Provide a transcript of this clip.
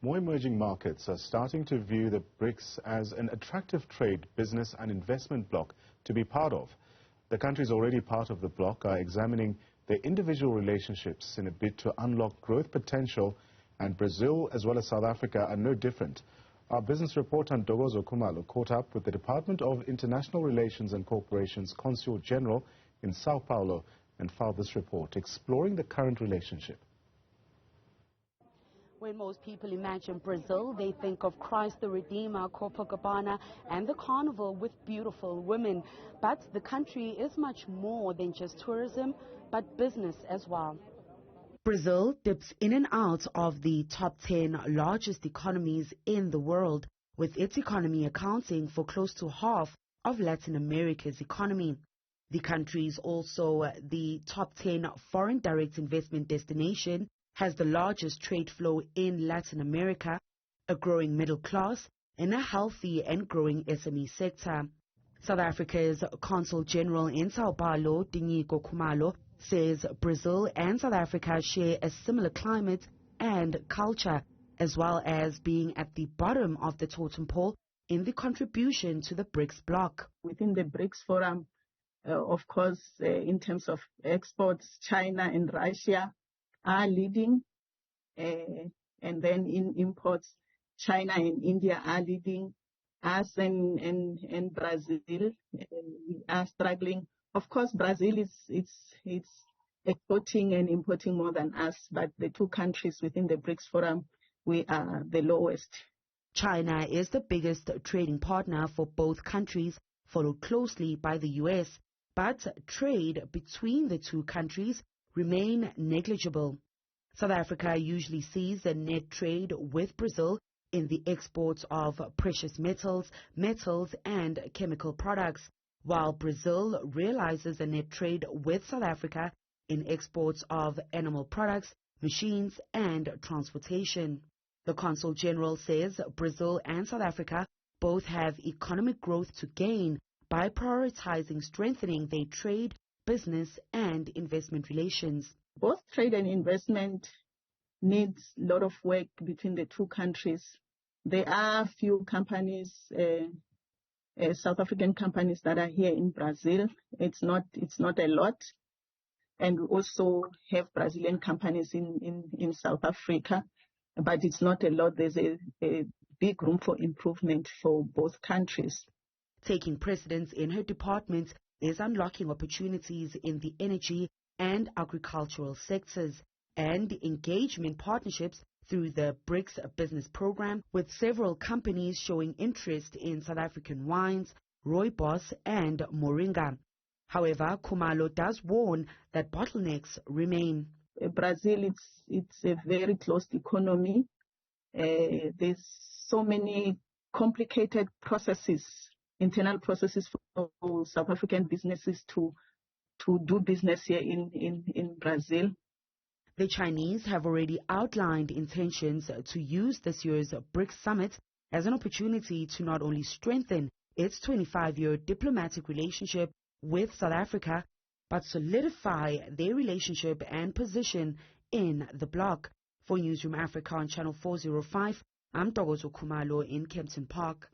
More emerging markets are starting to view the BRICS as an attractive trade, business and investment bloc to be part of. The countries already part of the bloc are examining their individual relationships in a bid to unlock growth potential, and Brazil as well as South Africa are no different. Our business reporter Ntokozo Khumalo caught up with the Department of International Relations and Corporation's Consul General in Sao Paulo and filed this report exploring the current relationship. When most people imagine Brazil, they think of Christ the Redeemer, Copacabana, and the carnival with beautiful women. But the country is much more than just tourism, but business as well. Brazil dips in and out of the top 10 largest economies in the world, with its economy accounting for close to half of Latin America's economy. The country is also the top 10 foreign direct investment destination, has the largest trade flow in Latin America, a growing middle class, and a healthy and growing SME sector. South Africa's Consul General in Sau Paulo, Ntokozo Khumalo, says Brazil and South Africa share a similar climate and culture, as well as being at the bottom of the totem pole in the contribution to the BRICS bloc. Within the BRICS forum, of course, in terms of exports, China and Russia are leading, and then in imports, China and India are leading. Us and Brazil, we are struggling. Of course, Brazil is exporting and importing more than us, but the two countries within the BRICS forum, we are the lowest. China is the biggest trading partner for both countries, followed closely by the U.S., but trade between the two countries remain negligible. South Africa usually sees a net trade with Brazil in the exports of precious metals and chemical products, while Brazil realizes a net trade with South Africa in exports of animal products, machines and transportation. The Consul General says Brazil and South Africa both have economic growth to gain by prioritizing strengthening their trade, business and investment relations. Both trade and investment needs a lot of work between the two countries. There are few companies, South African companies that are here in Brazil. It's not a lot. And we also have Brazilian companies in South Africa, but it's not a lot. There's a big room for improvement for both countries. Taking precedence in her department is unlocking opportunities in the energy and agricultural sectors and engagement partnerships through the BRICS business program, with several companies showing interest in South African wines, rooibos and moringa. However, Khumalo does warn that bottlenecks remain. Brazil, it's a very closed economy. There's so many complicated processes, internal processes for South African businesses to do business here in Brazil. The Chinese have already outlined intentions to use this year's BRICS summit as an opportunity to not only strengthen its 25-year diplomatic relationship with South Africa, but solidify their relationship and position in the bloc. For Newzroom Afrika on Channel 405, I'm Ntokozo Khumalo in Kempton Park.